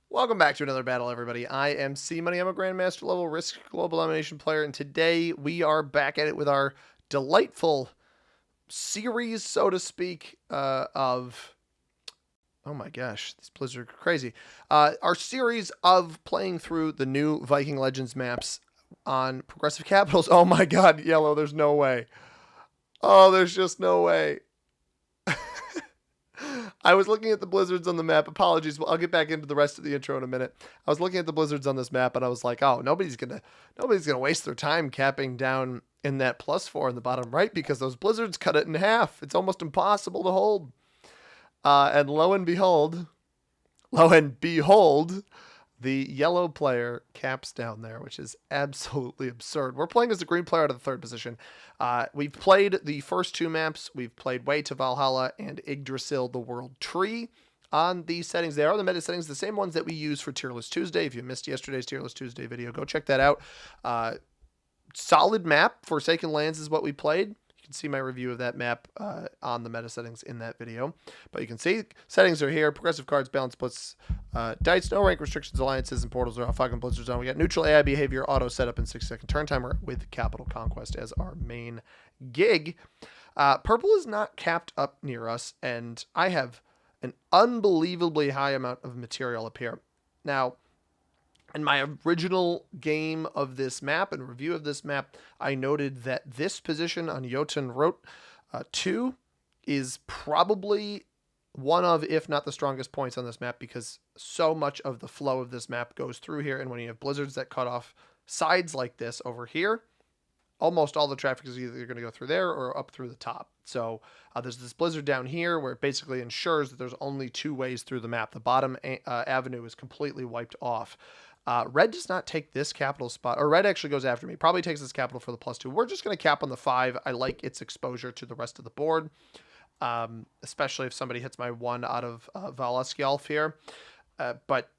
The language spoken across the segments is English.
Welcome back to another battle, everybody. I am C Money. I'm a Grandmaster level Risk Global Domination player, and today we are back at it with our delightful series, so to speak, of... Oh my gosh, these blizzards are crazy. Our series of playing through the new Viking Legends maps on Progressive Capitals. Oh my god, Yellow, there's no way. Oh, there's just no way. I was looking at the blizzards on the map. Apologies. I'll get back into the rest of the intro in a minute. I was looking at the blizzards on this map, and I was like, "Oh, nobody's gonna waste their time capping down in that +4 in the bottom right because those blizzards cut it in half. It's almost impossible to hold." And lo and behold, the yellow player caps down there, which is absolutely absurd. We're playing as the green player out of the third position. We've played the first two maps. We've played Way to Valhalla and Yggdrasil, the World Tree. On these settings, they are the meta settings, the same ones that we use for Tier List Tuesday. If you missed yesterday's Tier List Tuesday video, go check that out. Solid map. Forsaken Lands is what we played. You can see my review of that map on the meta settings in that video. But you can see settings are here. Progressive cards, balance splits, dice, no rank restrictions, alliances, and portals are all fucking blizzards on. We got neutral AI behavior, auto setup, and 6-second turn timer with Capital Conquest as our main gig. Purple is not capped up near us, and I have an unbelievably high amount of material up here. Now, in my original game of this map and review of this map, I noted that this position on Jotun Route 2 is probably one of, if not the strongest points on this map, because so much of the flow of this map goes through here. And when you have blizzards that cut off sides like this over here, almost all the traffic is either going to go through there or up through the top. So there's this blizzard down here where it basically ensures that there's only two ways through the map. The bottom avenue is completely wiped off. Red does not take this capital spot, or red actually goes after me. Probably takes this capital for the +2. We're just going to cap on the 5. I like its exposure to the rest of the board, especially if somebody hits my 1 out of Valaskjalf here. But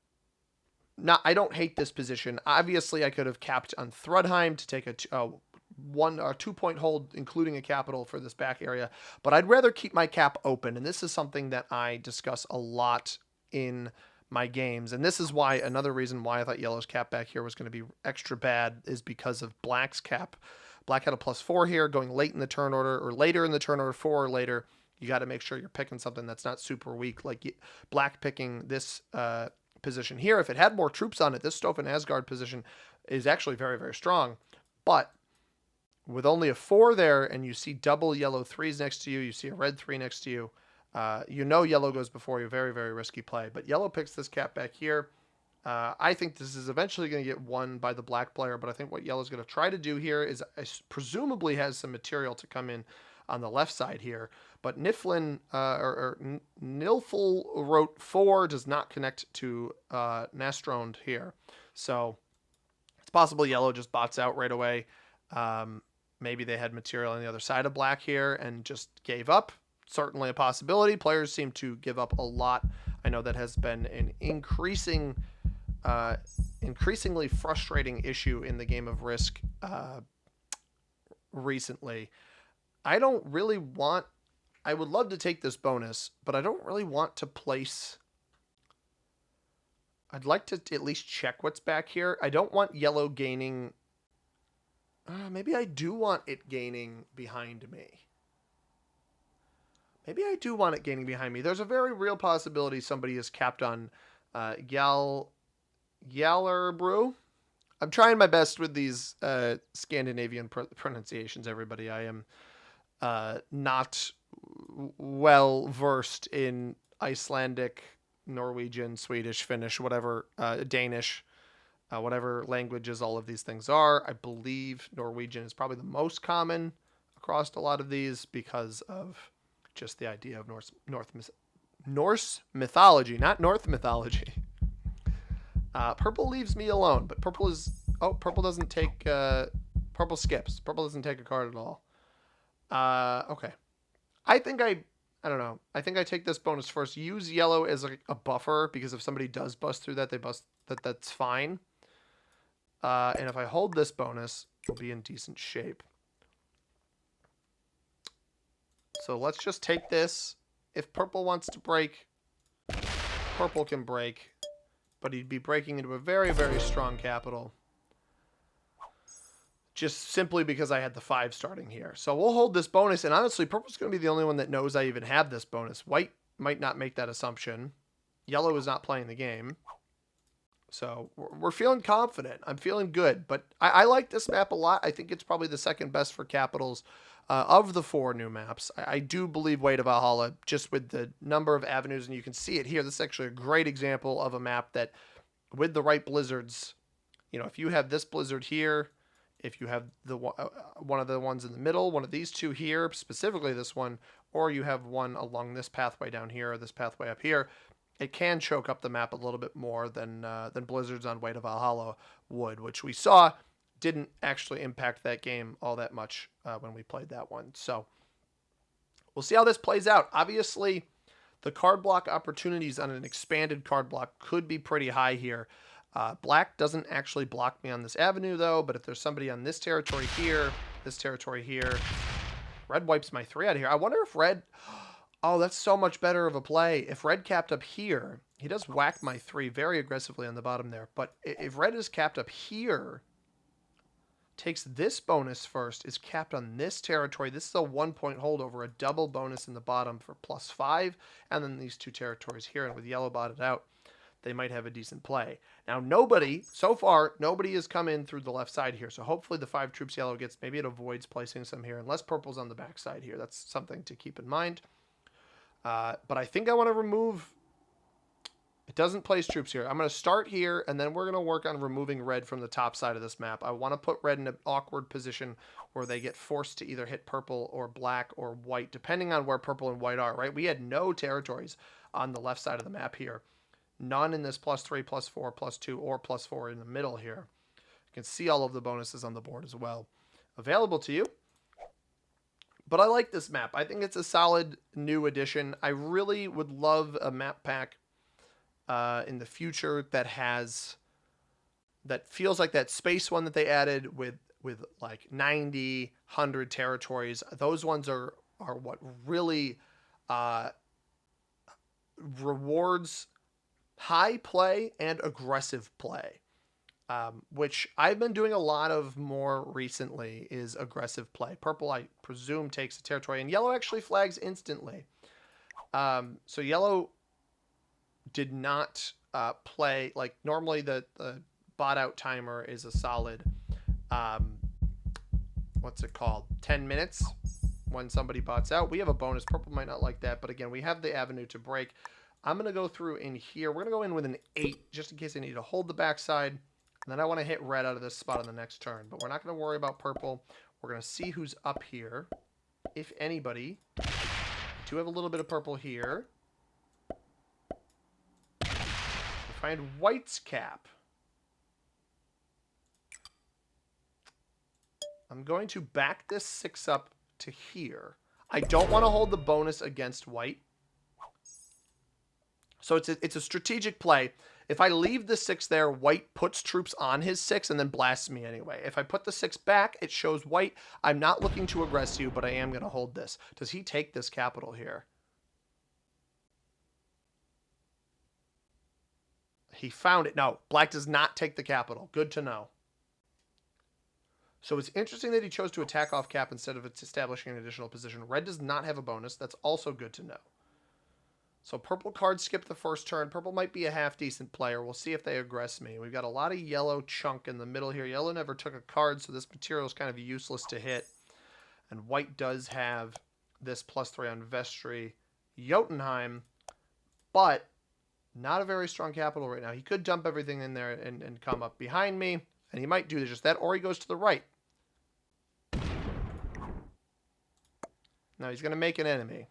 I don't hate this position. Obviously, I could have capped on Thrudheim to take a 1 or 2 point hold, including a capital for this back area. But I'd rather keep my cap open, and this is something that I discuss a lot in my games, and this is why another reason why I thought yellow's cap back here was going to be extra bad is because of black's cap. Black had a +4 here going late in the turn order, or later in the turn order, 4 or later. You got to make sure you're picking something that's not super weak, like black picking this position here. If it had more troops on it, this Stofan Asgard position is actually very, very strong. But with only a 4 there, and you see double yellow 3s next to you, you see a red 3 next to you, you know yellow goes before you. Very, very risky play. But yellow picks this cap back here. I think this is eventually going to get won by the black player, but I think what yellow's going to try to do here is presumably has some material to come in on the left side here. But Niflin, or Nilful Route 4 does not connect to Nastrond here. So it's possible yellow just bots out right away. Maybe they had material on the other side of black here and just gave up. Certainly a possibility. Players seem to give up a lot. I know that has been an increasingly frustrating issue in the game of Risk recently. I don't really want... I would love to take this bonus, but I don't really want to place... I'd like to at least check what's back here. I don't want yellow gaining... maybe I do want it gaining behind me. Maybe I do want it gaining behind me. There's a very real possibility somebody is capped on Gjalerbro. I'm trying my best with these Scandinavian pronunciations, everybody. I am not well versed in Icelandic, Norwegian, Swedish, Finnish, whatever, Danish, whatever languages all of these things are. I believe Norwegian is probably the most common across a lot of these because of just the idea of Norse mythology, not North mythology. Purple leaves me alone, but purple doesn't take, purple skips. Purple doesn't take a card at all. Okay. I don't know. I think I take this bonus first. Use yellow as a buffer, because if somebody does bust through that, that's fine. And if I hold this bonus, we'll be in decent shape. So let's just take this. If purple wants to break, purple can break. but he'd be breaking into a very, very strong capital. Just simply because I had the 5 starting here. So we'll hold this bonus, and honestly, purple's going to be the only one that knows I even have this bonus. White might not make that assumption. Yellow is not playing the game. So we're feeling confident. I'm feeling good, but I like this map a lot. I think it's probably the second best for capitals of the 4 new maps. I do believe Way to Valhalla, just with the number of avenues, and you can see it here. This is actually a great example of a map that, with the right blizzards, you know, if you have this blizzard here, if you have the one of the ones in the middle, one of these 2 here, specifically this one, or you have one along this pathway down here or this pathway up here, it can choke up the map a little bit more than blizzards on Way to Valhalla would, which we saw didn't actually impact that game all that much when we played that one. So we'll see how this plays out. Obviously, the card block opportunities on an expanded card block could be pretty high here. Black doesn't actually block me on this avenue, though, but if there's somebody on this territory here, red wipes my 3 out of here. I wonder if red... Oh, that's so much better of a play. If red capped up here, he does whack my 3 very aggressively on the bottom there, but if red is capped up here, takes this bonus first, is capped on this territory. This is a 1-point hold over a double bonus in the bottom for +5, and then these 2 territories here, and with yellow botted out, they might have a decent play. Now, so far, nobody has come in through the left side here, so hopefully the 5 troops yellow gets, maybe it avoids placing some here, unless purple's on the back side here. That's something to keep in mind. But I think I want to remove... It doesn't place troops here. I'm going to start here, and then we're going to work on removing red from the top side of this map. I want to put red in an awkward position where they get forced to either hit purple or black or white, depending on where purple and white are, right? We had no territories on the left side of the map here. None in this +3, +4, +2, or +4 in the middle here. You can see all of the bonuses on the board as well available to you. But I like this map. I think it's a solid new addition. I really would love a map pack in the future that feels like that space one that they added with like 90, 100 territories. Those ones are what really rewards high play and aggressive play, which I've been doing a lot of more recently is aggressive play. Purple, I presume, takes a territory, and yellow actually flags instantly. So yellow did not play, like normally the bot out timer is a solid, what's it called, 10 minutes when somebody bots out. We have a bonus. Purple might not like that, but again, we have the avenue to break. I'm going to go through in here. We're going to go in with an 8 just in case I need to hold the backside. And then I want to hit red out of this spot on the next turn. But we're not going to worry about purple. We're going to see who's up here. If anybody. We do have a little bit of purple here. We find white's cap. I'm going to back this 6 up to here. I don't want to hold the bonus against white. So it's a strategic play. If I leave the 6 there, white puts troops on his 6 and then blasts me anyway. If I put the 6 back, it shows white, I'm not looking to aggress you, but I am going to hold this. Does he take this capital here? He found it. No, black does not take the capital. Good to know. So it's interesting that he chose to attack off cap instead of establishing an additional position. Red does not have a bonus. That's also good to know. So purple cards skip the first turn. Purple might be a half-decent player. We'll see if they aggress me. We've got a lot of yellow chunk in the middle here. Yellow never took a card, so this material is kind of useless to hit. And white does have this +3 on Vestry Jotunheim, but not a very strong capital right now. He could dump everything in there and come up behind me, and he might do just that, or he goes to the right. Now he's going to make an enemy.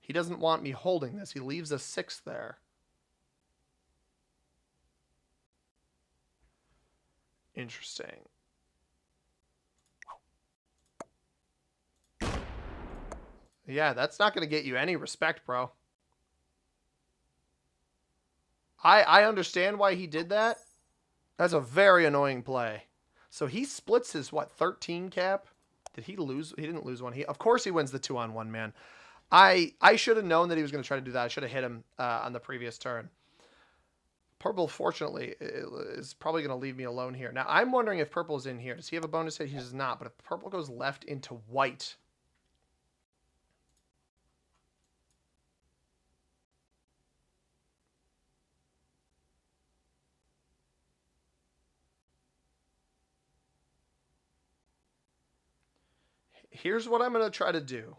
He doesn't want me holding this. He leaves a 6 there. Interesting. Yeah, that's not going to get you any respect, bro. I understand why he did that. That's a very annoying play. So he splits his, what, 13 cap? Did he lose? He didn't lose one. Of course he wins the 2-on-1, man. I should have known that he was going to try to do that. I should have hit him on the previous turn. Purple, fortunately, is probably going to leave me alone here. Now, I'm wondering if purple's in here. Does he have a bonus hit? He does not. But if purple goes left into white... Here's what I'm going to try to do.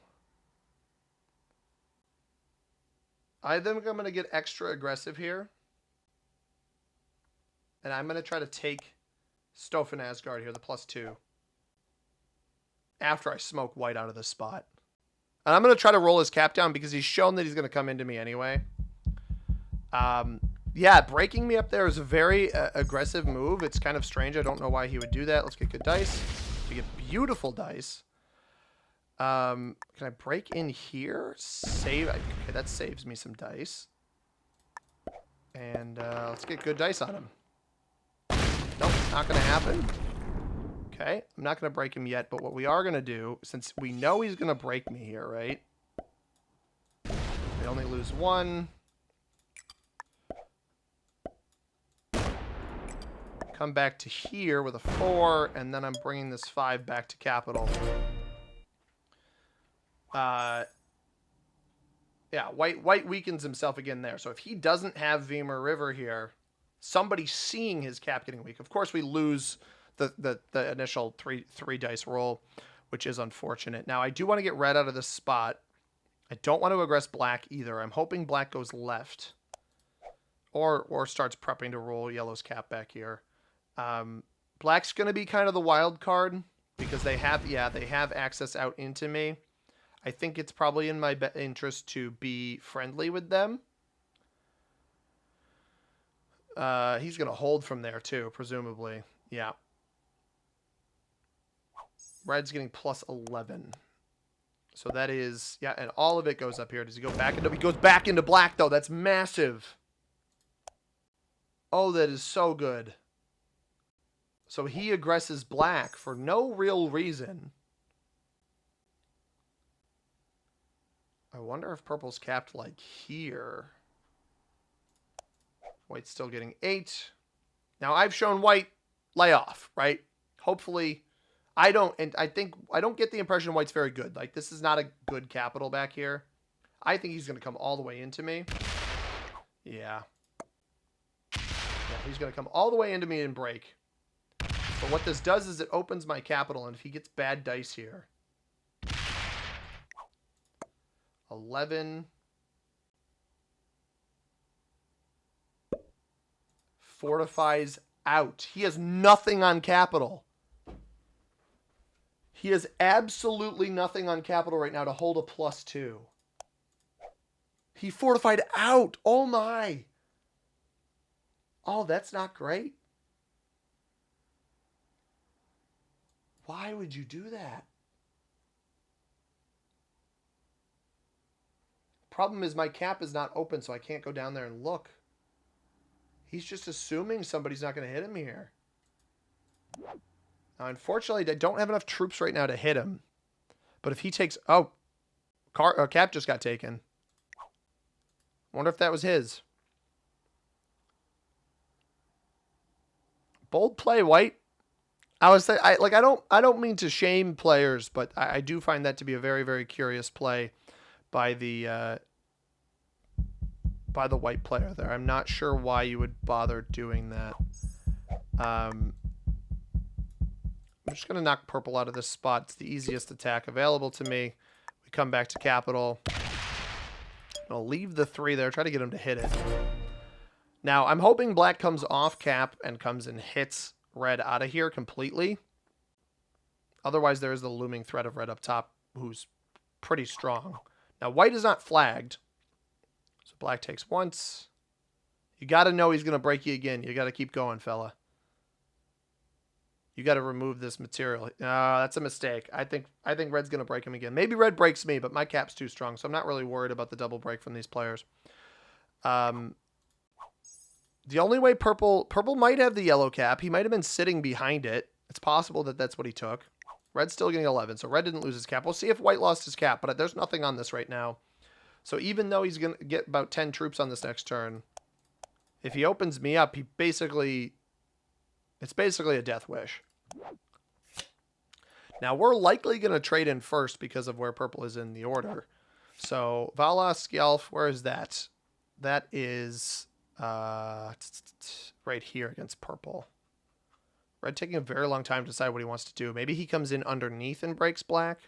I think I'm going to get extra aggressive here. And I'm going to try to take Stofan Asgard here, the +2. After I smoke white out of this spot. And I'm going to try to roll his cap down because he's shown that he's going to come into me anyway. Yeah, breaking me up there is a very aggressive move. It's kind of strange. I don't know why he would do that. Let's get good dice. We get beautiful dice. Can I break in here? Save. Okay, that saves me some dice. And let's get good dice on him. Nope, not going to happen. Okay, I'm not going to break him yet, but what we are going to do, since we know he's going to break me here, right? We only lose 1. Come back to here with a 4, and then I'm bringing this 5 back to capital. Yeah, white weakens himself again there. So if he doesn't have Vimir River here, somebody seeing his cap getting weak. Of course, we lose the initial three dice roll, which is unfortunate. Now, I do want to get red out of this spot. I don't want to aggress black either. I'm hoping black goes left. Or starts prepping to roll yellow's cap back here. Black's going to be kind of the wild card because they have access out into me. I think it's probably in my interest to be friendly with them. He's going to hold from there too, presumably. Yeah. Red's getting +11. So that is, yeah, and all of it goes up here. Does he go back into, he goes back into black though. That's massive. Oh, that is so good. So he aggresses black for no real reason. I wonder if purple's capped like here. White's still getting 8. Now I've shown white lay off, right? Hopefully I don't get the impression white's very good. Like this is not a good capital back here. I think he's going to come all the way into me. Yeah. Yeah, he's going to come all the way into me and break. But what this does is it opens my capital, and if he gets bad dice here. 11. Fortifies out. He has nothing on capital. He has absolutely nothing on capital right now to hold a +2. He fortified out. Oh my. Oh, that's not great. Why would you do that? Problem is my cap is not open, so I can't go down there and look. He's just assuming somebody's not going to hit him here. Now, unfortunately, I don't have enough troops right now to hit him. But if he takes... Oh, cap just got taken. Wonder if that was his. Bold play, white. I don't mean to shame players, but I do find that to be a very, very curious play by the white player there. I'm not sure why you would bother doing that. I'm just going to knock purple out of this spot. It's the easiest attack available to me. We come back to capital. I'll leave the 3 there. Try to get him to hit it. Now, I'm hoping black comes off cap and comes and hits red out of here completely. Otherwise, there is the looming threat of red up top, who's pretty strong. Now, white is not flagged. So black takes once. You got to know he's going to break you again. You got to keep going, fella. You got to remove this material. That's a mistake. I think red's going to break him again. Maybe red breaks me, but my cap's too strong, so I'm not really worried about the double break from these players. The only way purple might have the yellow cap. He might have been sitting behind it. It's possible that that's what he took. Red's still getting 11, so red didn't lose his cap. We'll see if white lost his cap, but there's nothing on this right now. So even though he's going to get about 10 troops on this next turn, if he opens me up, it's basically a death wish. Now, we're likely going to trade in first because of where purple is in the order. So, Vala, Skjalf, where is that? That is right here against purple. Red taking a very long time to decide what he wants to do. Maybe he comes in underneath and breaks black.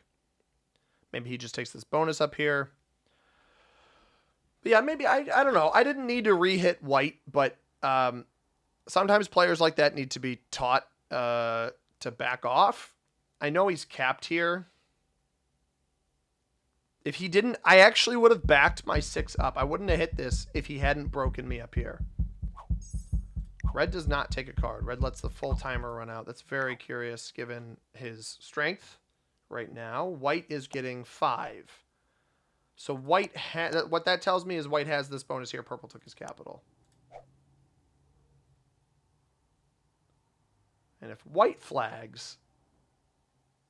Maybe he just takes this bonus up here. But yeah, maybe, I don't know. I didn't need to re-hit white, but sometimes players like that need to be taught to back off. I know he's capped here. If he didn't, I actually would have backed my 6 up. I wouldn't have hit this if he hadn't broken me up here. Red does not take a card. Red lets the full timer run out. That's very curious given his strength right now. White is getting 5. So white what that tells me is white has this bonus here. Purple took his capital. And if white flags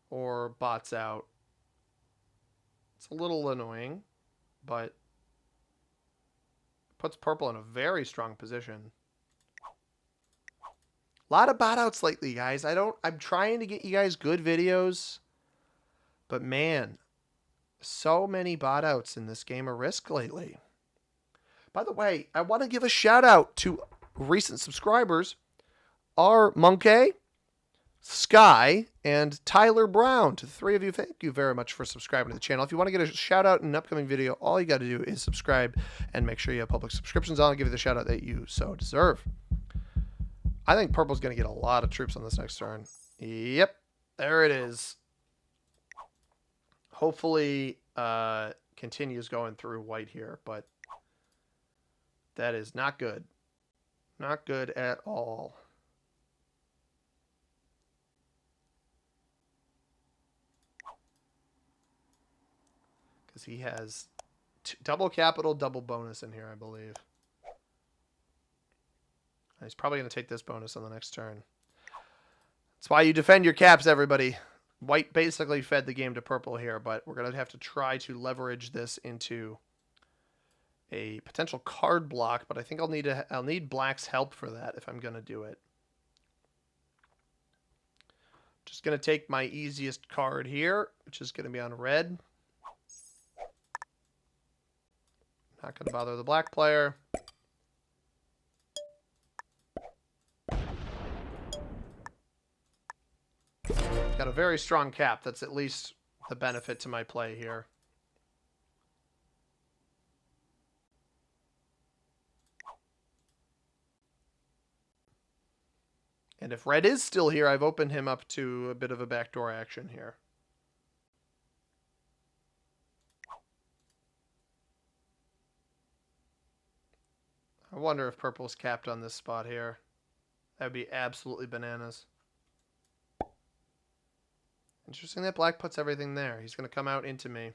or bots out, it's a little annoying, but puts purple in a very strong position. A lot of bot outs lately, guys. I'm trying to get you guys good videos, but man, so many bot outs in this game of Risk lately. By the way, I want to give a shout out to recent subscribers, our Monkey, Sky, and Tyler Brown. To the 3 of you, thank you very much for subscribing to the channel. If you want to get a shout out in an upcoming video, all you got to do is subscribe and make sure you have public subscriptions on. I'll give you the shout out that you so deserve. I think purple's going to get a lot of troops on this next turn. Yep, there it is. Hopefully continues going through white here, but that is not good. Not good at all. Because he has double capital, double bonus in here, I believe. He's probably going to take this bonus on the next turn. That's why you defend your caps, everybody. White basically fed the game to purple here, but we're going to have to try to leverage this into a potential card block, but I think I'll need black's help for that if I'm going to do it. Just going to take my easiest card here, which is going to be on red. Not going to bother the black player. Got a very strong cap. That's at least the benefit to my play here. And if red is still here, I've opened him up to a bit of a backdoor action here. I wonder if purple's capped on this spot here. That would be absolutely bananas. Interesting that black puts everything there. He's going to come out into me.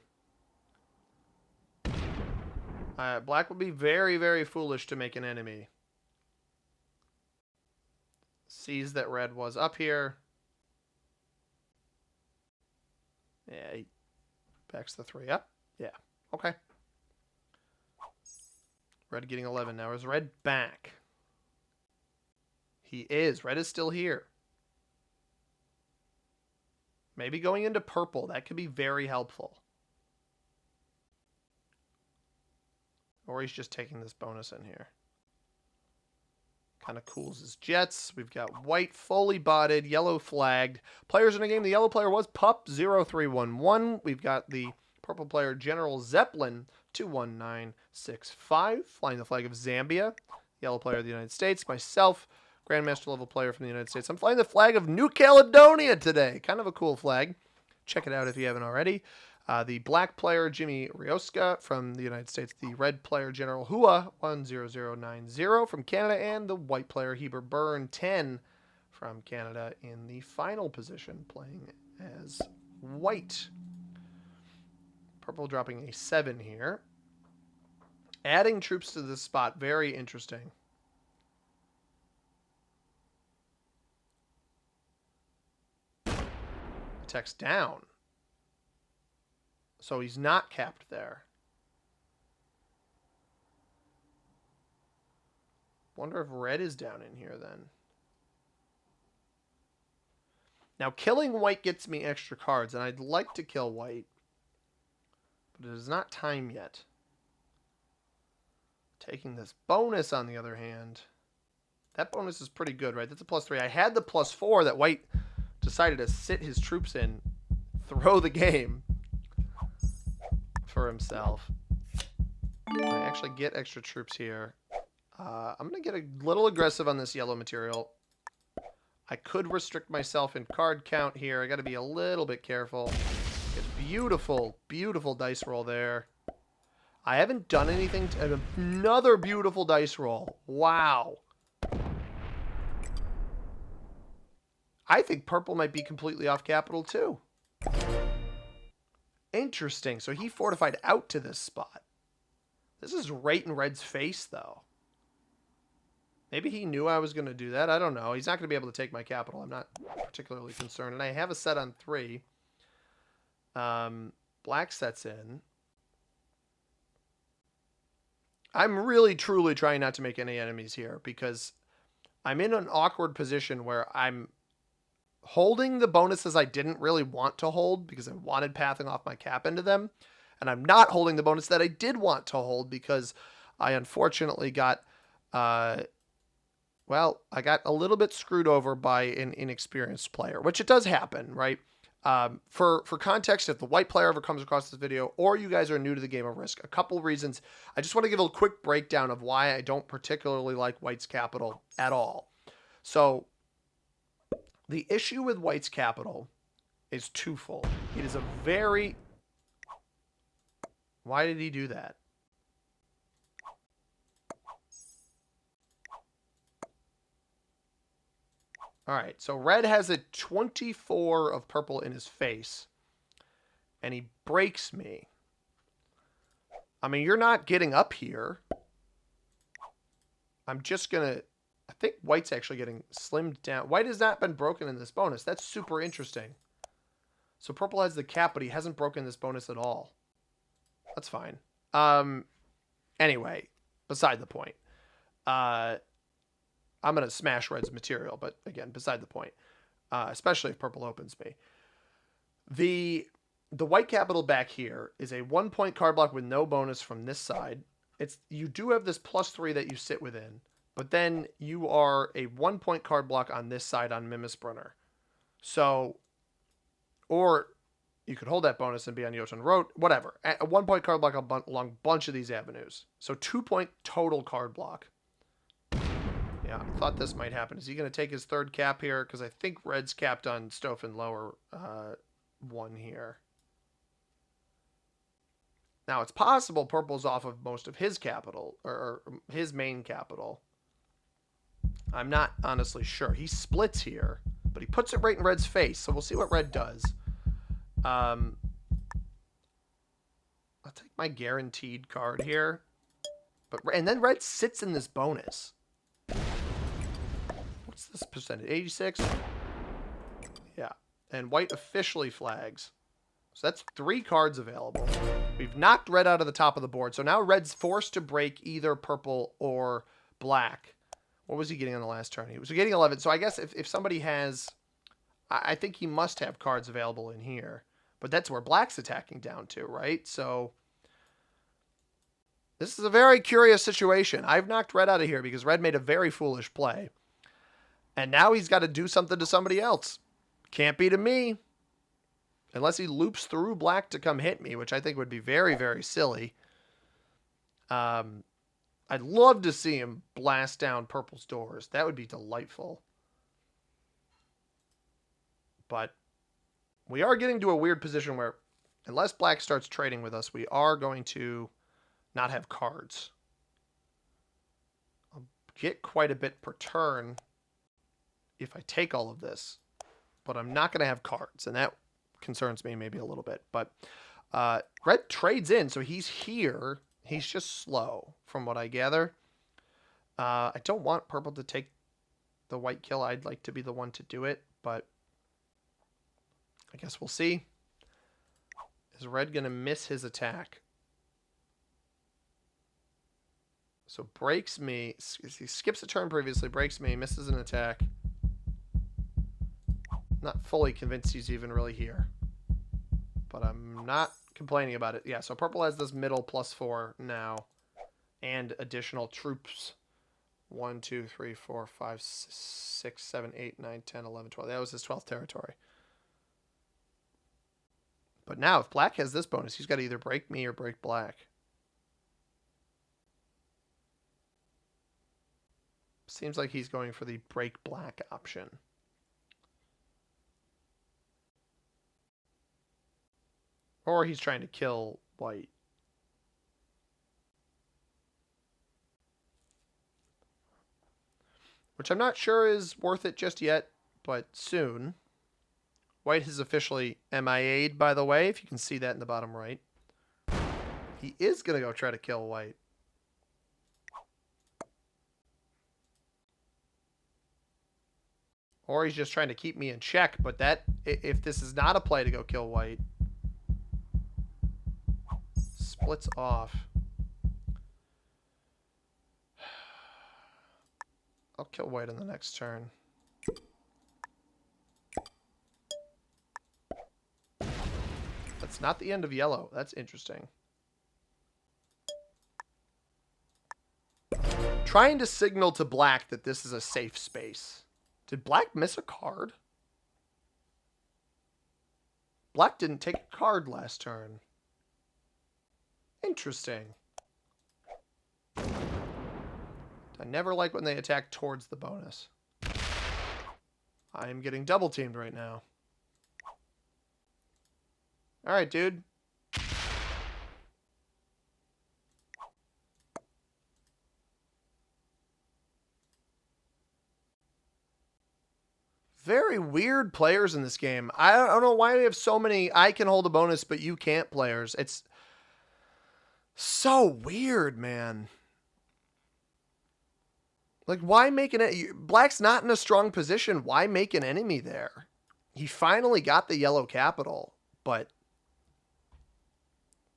Black would be very, very foolish to make an enemy. Sees that red was up here. Yeah, he backs the 3 up. Yeah, okay. Red getting 11 now. Is red back? He is. Red is still here. Maybe going into purple. That could be very helpful. Or he's just taking this bonus in here. Kind of cools his jets. We've got white fully botted, yellow flagged. Players in the game. The yellow player was Pup0311. We've got the purple player General Zeppelin 21965. Flying the flag of Zambia. Yellow player of the United States. Myself. Grandmaster level player from the United States. I'm flying the flag of New Caledonia today. Kind of a cool flag. Check it out if you haven't already. The black player, Jimmy Rioska from the United States. The red player, General Hua 10090 from Canada. And the white player, Heber Byrne 10 from Canada in the final position, playing as white. Purple dropping a 7 here. Adding troops to this spot, very interesting. text down. So he's not capped there. Wonder if red is down in here then. Now, killing white gets me extra cards, and I'd like to kill white. But it is not time yet. Taking this bonus, on the other hand. That bonus is pretty good, right? That's a +3. I had the +4 that white decided to sit his troops in, throw the game for himself. I actually get extra troops here. I'm going to get a little aggressive on this yellow material. I could restrict myself in card count here. I got to be a little bit careful. Get beautiful, beautiful dice roll there. I haven't done anything. Another beautiful dice roll. Wow. I think purple might be completely off capital too. Interesting. So he fortified out to this spot. This is right in red's face, though. Maybe he knew I was going to do that. I don't know. He's not going to be able to take my capital. I'm not particularly concerned. And I have a set on 3. Black sets in. I'm really, truly trying not to make any enemies here because I'm in an awkward position where I'm holding the bonuses I didn't really want to hold because I wanted pathing off my cap into them. And I'm not holding the bonus that I did want to hold because I unfortunately got... well, I got a little bit screwed over by an inexperienced player, which it does happen, right? For context, if the white player ever comes across this video or you guys are new to the game of Risk, a couple reasons. I just want to give a quick breakdown of why I don't particularly like white's capital at all. So the issue with white's capital is twofold. It is a very... Why did he do that? All right, so red has a 24 of purple in his face, and he breaks me. I mean, you're not getting up here. I'm just going to... I think white's actually getting slimmed down. White has not been broken in this bonus. That's super interesting. So purple has the cap, but he hasn't broken this bonus at all. That's fine. Anyway, beside the point. I'm going to smash red's material, but again, beside the point. Especially if purple opens me. The white capital back here is a 1-point card block with no bonus from this side. You do have this +3 that you sit within, but then you are a 1-point card block on this side on Mimisbrunner. So, or you could hold that bonus and be on Jotun Road, whatever. A 1-point card block along a bunch of these avenues. So 2-point total card block. Yeah, I thought this might happen. Is he going to take his third cap here? Because I think red's capped on Stoffen lower 1 here. Now, it's possible purple's off of most of his capital, or his main capital. I'm not honestly sure. He splits here, but he puts it right in red's face, so we'll see what red does. I'll take my guaranteed card here. And then red sits in this bonus. What's this percentage? 86? Yeah. And white officially flags. So that's 3 cards available. We've knocked red out of the top of the board. So now red's forced to break either purple or black. What was he getting on the last turn? He was getting 11. So I guess if somebody has... I think he must have cards available in here. But that's where black's attacking down to, right? So this is a very curious situation. I've knocked red out of here because red made a very foolish play. And now he's got to do something to somebody else. Can't be to me. Unless he loops through black to come hit me, which I think would be very, very silly. I'd love to see him blast down purple's doors. That would be delightful. But we are getting to a weird position where, unless black starts trading with us, we are going to not have cards. I'll get quite a bit per turn if I take all of this, but I'm not going to have cards, and that concerns me maybe a little bit. But red trades in, so he's here. He's just slow, from what I gather. I don't want purple to take the white kill. I'd like to be the one to do it, but I guess we'll see. Is red going to miss his attack? So breaks me. He skips a turn previously, breaks me, misses an attack. Not fully convinced he's even really here. But I'm not complaining about it. Yeah, so purple has this middle +4 now. And additional troops. 1, 2, 3, 4, 5, 6, 7, 8, 9, 10, 11, 12. That was his 12th territory. But now, if black has this bonus, he's got to either break me or break black. Seems like he's going for the break black option. Or he's trying to kill white. Which I'm not sure is worth it just yet, but soon. White has officially MIA'd, by the way, if you can see that in the bottom right. He is going to go try to kill white. Or he's just trying to keep me in check, but that, if this is not a play to go kill white, splits off. I'll kill white on the next turn. That's not the end of yellow. That's interesting. Trying to signal to black that this is a safe space. Did black miss a card? Black didn't take a card last turn. Interesting. I never like when they attack towards the bonus. I am getting double teamed right now. Alright, dude. Very weird players in this game. I don't know why we have so many I can hold a bonus but you can't players. It's so weird, man. Like, why make black's not in a strong position. Why make an enemy there? He finally got the yellow capital, but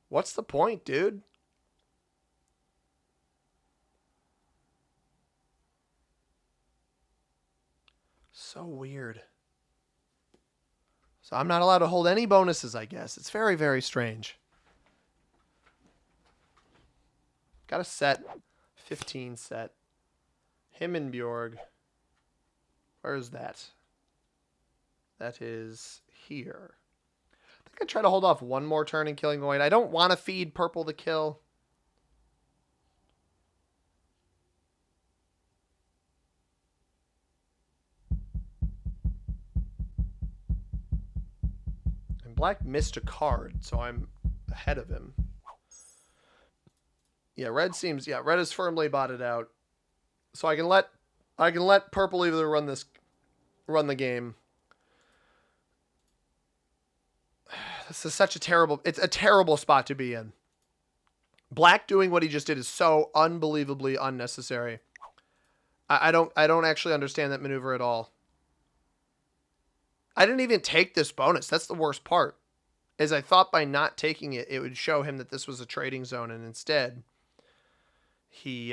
what's the point, dude? So weird. So I'm not allowed to hold any bonuses, I guess. It's very, very strange. Got a set. 15 set. Himmenbjorg. Where's that? That is here. I think I try to hold off one more turn in killing white. I don't want to feed purple to kill. And black missed a card, so I'm ahead of him. Yeah, red seems... Yeah, red is firmly botted out. So I can let purple either run the game. This is such a terrible... It's a terrible spot to be in. Black doing what he just did is so unbelievably unnecessary. I don't actually understand that maneuver at all. I didn't even take this bonus. That's the worst part. Is I thought by not taking it, it would show him that this was a trading zone, and instead he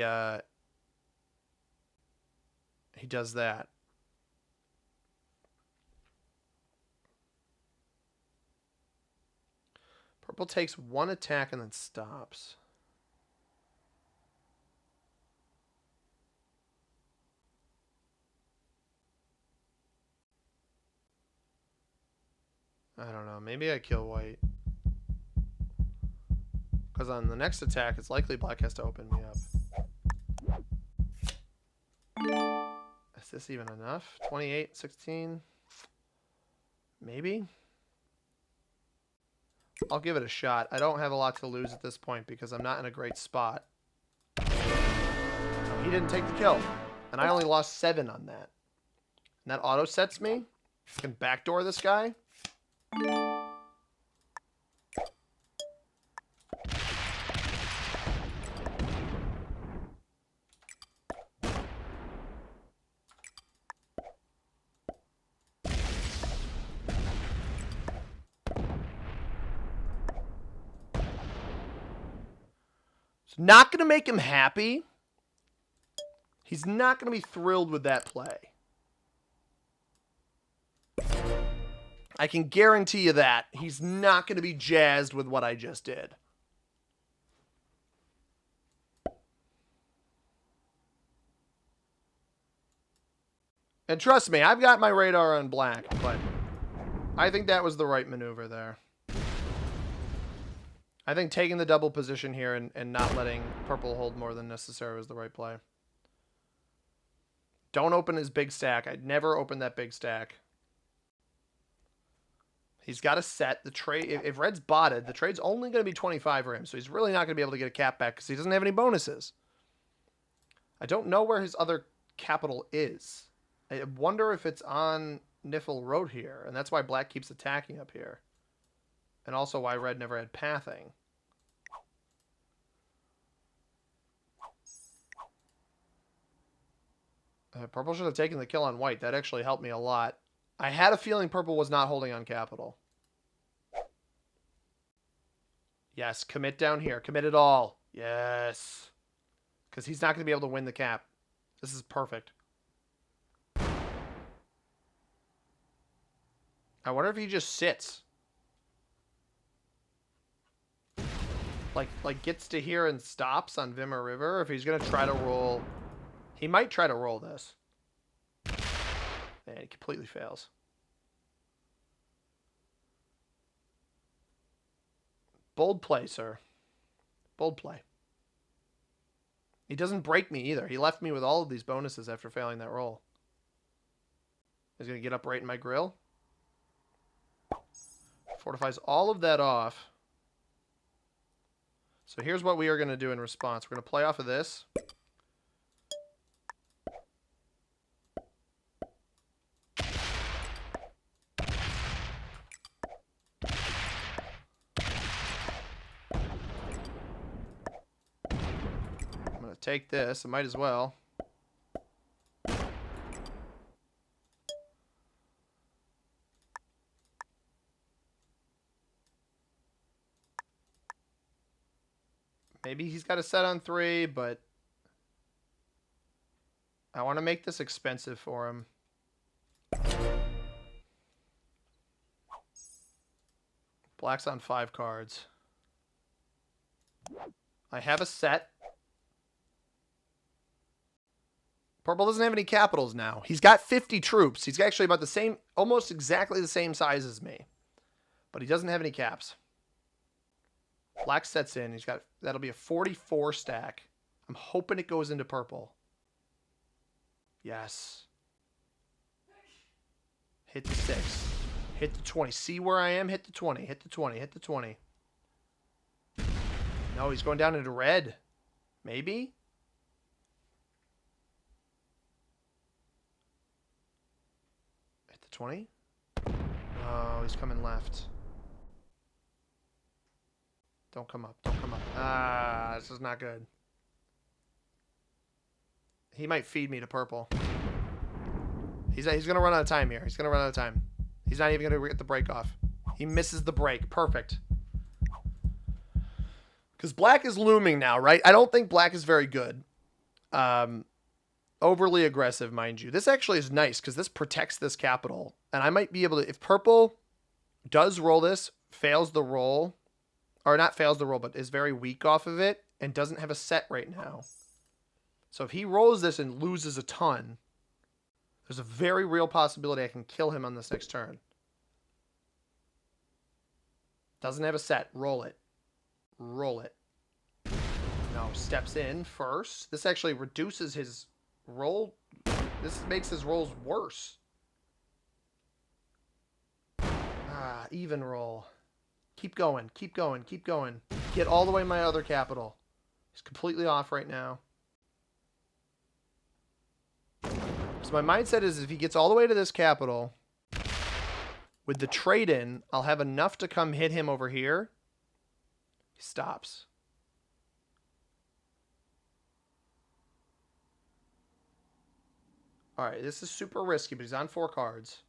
does that. Purple takes one attack and then stops. I don't know. Maybe I kill white. Because on the next attack, it's likely black has to open me up. Is this even enough? 28, 16? Maybe? I'll give it a shot. I don't have a lot to lose at this point because I'm not in a great spot. He didn't take the kill. And I only lost 7 on that. And that auto sets me. I can backdoor this guy. Not going to make him happy. He's not going to be thrilled with that play. I can guarantee you that. He's not going to be jazzed with what I just did. And trust me, I've got my radar on black, but I think that was the right maneuver there. I think taking the double position here and not letting purple hold more than necessary was the right play. Don't open his big stack. I'd never open that big stack. He's got a set. The trade, if red's botted, the trade's only going to be 25 for him, so he's really not going to be able to get a cap back because he doesn't have any bonuses. I don't know where his other capital is. I wonder if it's on Niffle Road here, and that's why black keeps attacking up here. And also why red never had pathing. Purple should have taken the kill on white. That actually helped me a lot. I had a feeling purple was not holding on capital. Yes, commit down here. Commit it all. Yes. Because he's not going to be able to win the cap. This is perfect. I wonder if he just sits. Like gets to here and stops on Vimmer River. If he's going to try to roll... He might try to roll this. And he completely fails. Bold play, sir. Bold play. He doesn't break me either. He left me with all of these bonuses after failing that roll. He's going to get up right in my grill. Fortifies all of that off. So here's what we are going to do in response. We're going to play off of this. I'm going to take this. I might as well. Maybe he's got a set on 3, but I want to make this expensive for him. Black's on 5 cards. I have a set. Purple doesn't have any capitals now. He's got 50 troops. He's actually about the same, almost exactly the same size as me. But he doesn't have any caps. Black sets in. He's got, that'll be a 44 stack. I'm hoping it goes into purple. Yes. Hit the 6. Hit the 20. See where I am? Hit the 20. Hit the 20. Hit the 20. No, he's going down into red. Maybe? Hit the 20. Oh, he's coming left. Don't come up. Don't come up. Ah, this is not good. He might feed me to purple. He's going to run out of time here. He's going to run out of time. He's not even going to get the break off. He misses the break. Perfect. Because black is looming now, right? I don't think black is very good. Overly aggressive, mind you. This actually is nice because this protects this capital. And I might be able to... If purple does roll this, fails the roll... Or not fails the roll, but is very weak off of it and doesn't have a set right now. So if he rolls this and loses a ton, there's a very real possibility I can kill him on this next turn. Doesn't have a set. Roll it. Roll it. No, steps in first. This actually reduces his roll. This makes his rolls worse. Ah, even roll. Keep going, keep going, keep going. Get all the way my other capital. He's completely off right now. So my mindset is if he gets all the way to this capital, with the trade-in, I'll have enough to come hit him over here. He stops. All right, this is super risky, but he's on 4 cards.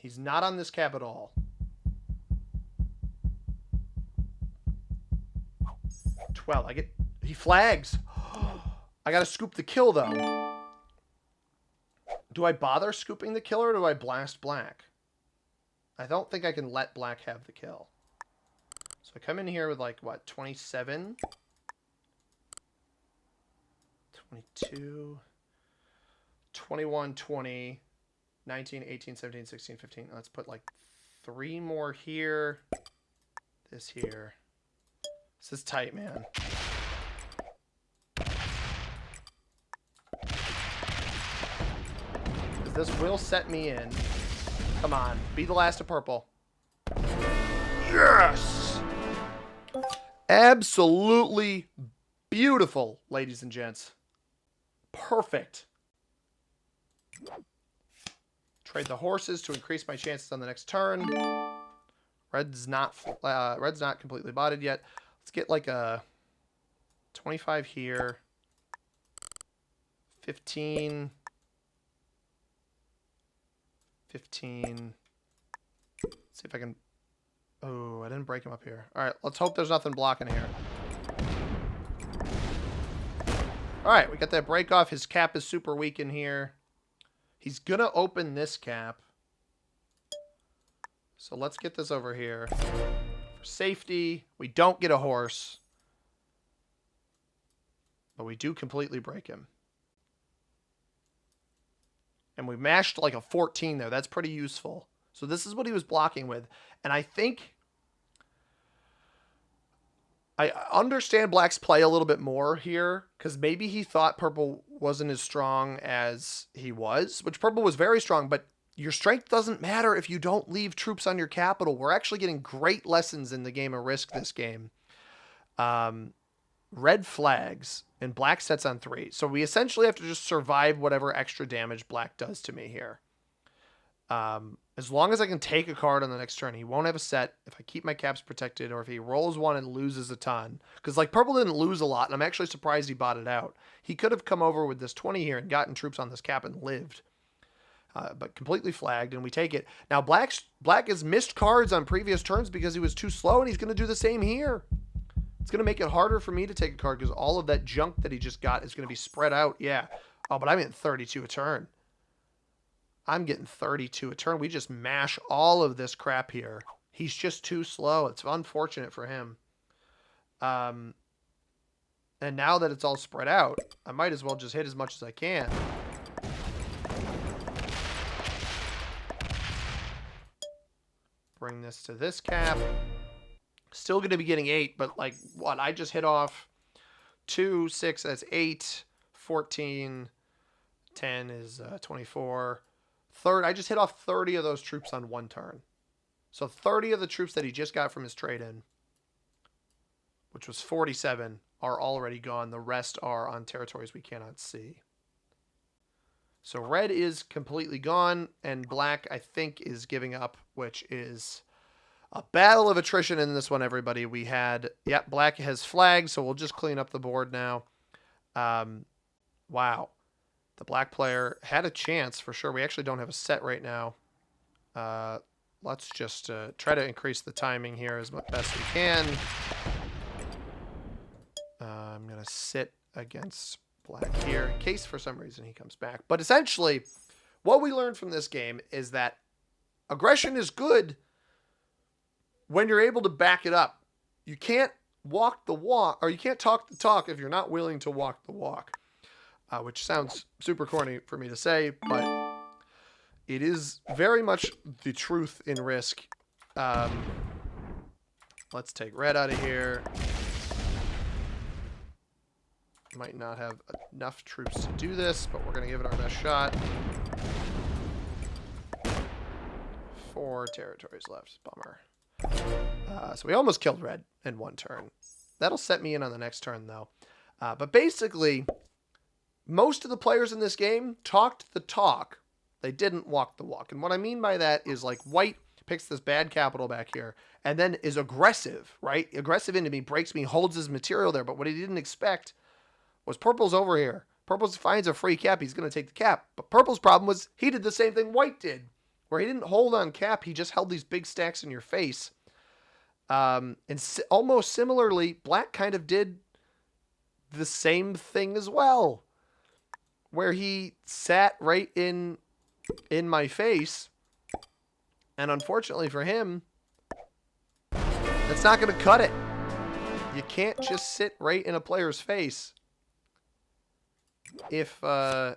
He's not on this cap at all. 12. He flags. I gotta scoop the kill, though. Do I bother scooping the kill, or do I blast black? I don't think I can let black have the kill. So I come in here with, like, what, 27? 22, 21, 20, 19, 18, 17, 16, 15. Let's put like 3 more here. This here. This is tight, man. This will set me in. Come on. Be the last of purple. Yes! Absolutely beautiful, ladies and gents. Perfect. Trade the horses to increase my chances on the next turn. Red's not completely botted yet. Let's get like a 25 here. 15. 15. Let's see if I can... Oh, I didn't break him up here. All right, let's hope there's nothing blocking here. All right, we got that break off. His cap is super weak in here. He's going to open this cap. So let's get this over here. For safety, we don't get a horse. But we do completely break him. And we mashed like a 14 there. That's pretty useful. So this is what he was blocking with. And I think... I understand Black's play a little bit more here, because maybe he thought Purple wasn't as strong as he was, which Purple was very strong, but your strength doesn't matter if you don't leave troops on your capital. We're actually getting great lessons in the game of Risk this game. Red flags, and Black sets on 3. So we essentially have to just survive whatever extra damage Black does to me here. As long as I can take a card on the next turn, he won't have a set if I keep my caps protected, or if he rolls one and loses a ton. Because, like, Purple didn't lose a lot, and I'm actually surprised he bought it out. He could have come over with this 20 here and gotten troops on this cap and lived. But completely flagged, and we take it. Now, Black has missed cards on previous turns because he was too slow, and he's going to do the same here. It's going to make it harder for me to take a card because all of that junk that he just got is going to be spread out. Yeah. Oh, but I'm getting 32 a turn. I'm getting 32 a turn. We just mash all of this crap here. He's just too slow. It's unfortunate for him. And now that it's all spread out, I might as well just hit as much as I can. Bring this to this cap. Still going to be getting 8, but like what? I just hit off 2, 6, that's 8, 14, 10 is 24. Third, I just hit off 30 of those troops on one turn. So 30 of the troops that he just got from his trade-in, which was 47, are already gone. The rest are on territories we cannot see. So red is completely gone, and black, I think, is giving up, which is a battle of attrition in this one, everybody. We had, yep, black has flagged, so we'll just clean up the board now. Wow. The black player had a chance, for sure. We actually don't have a set right now. Let's just try to increase the timing here as best we can. I'm going to sit against black here in case for some reason he comes back. But essentially, what we learned from this game is that aggression is good when you're able to back it up. You can't walk the walk, or you can't talk the talk if you're not willing to walk the walk. Which sounds super corny for me to say, but it is very much the truth in Risk. Let's take red out of here. Might not have enough troops to do this, but we're going to give it our best shot. 4 territories left. Bummer. So we almost killed red in one turn. That'll set me in on the next turn, though. But basically, most of the players in this game talked the talk. They didn't walk the walk. And what I mean by that is, like, white picks this bad capital back here and then is aggressive, right? Aggressive into me, breaks me, holds his material there. But what he didn't expect was purple's over here. Purple finds a free cap. He's going to take the cap. But purple's problem was he did the same thing white did, where he didn't hold on cap. He just held these big stacks in your face. Almost similarly, black kind of did the same thing as well, where he sat right in my face, and unfortunately for him, that's not going to cut it. You can't just sit right in a player's face if you're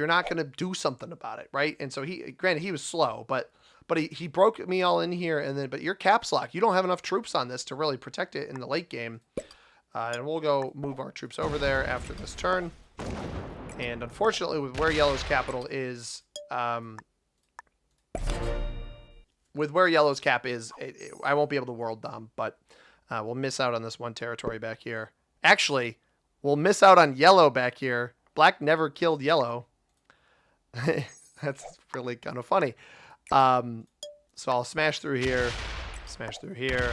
not going to do something about it, right? And so granted, he was slow, but he broke me all in here, and then, but your caps lock, you don't have enough troops on this to really protect it in the late game. And we'll go move our troops over there after this turn. And unfortunately, with where yellow's capital is, with where yellow's cap is, I won't be able to world dom, but we'll miss out on this one territory back here. Actually, we'll miss out on yellow back here. Black never killed yellow. That's really kind of funny. So I'll smash through here. Smash through here.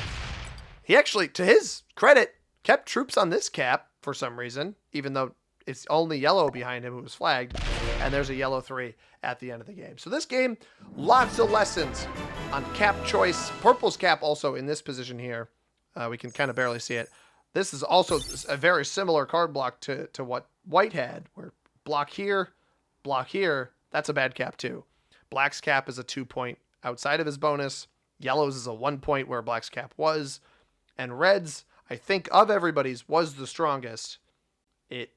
He actually, to his credit, kept troops on this cap for some reason, even though it's only yellow behind him who was flagged. And there's a yellow 3 at the end of the game. So this game, lots of lessons on cap choice. Purple's cap also in this position here. We can kind of barely see it. This is also a very similar card block to what white had, where block here, that's a bad cap too. Black's cap is a 2-point outside of his bonus. Yellow's is a 1-point where black's cap was. And red's, I think of everybody's, was the strongest. It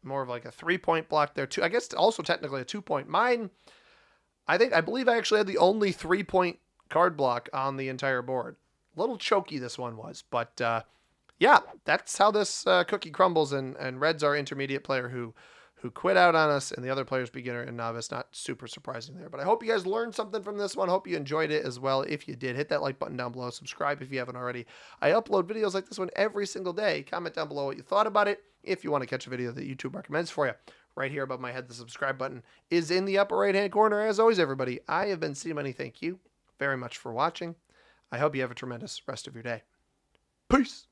more of like a 3-point block there too. I guess also technically a 2-point. Mine, I believe I actually had the only 3-point card block on the entire board. A little choky this one was, but yeah, that's how this cookie crumbles. And red's our intermediate player who quit out on us, and the other player's beginner and novice. Not super surprising there, but I hope you guys learned something from this one. Hope you enjoyed it as well. If you did, hit that like button down below. Subscribe if you haven't already. I upload videos like this one every single day. Comment down below what you thought about it. If you want to catch a video that YouTube recommends for you. Right here above my head, the subscribe button is in the upper right-hand corner. As always, everybody, I have been C-Money. Thank you very much for watching. I hope you have a tremendous rest of your day. Peace.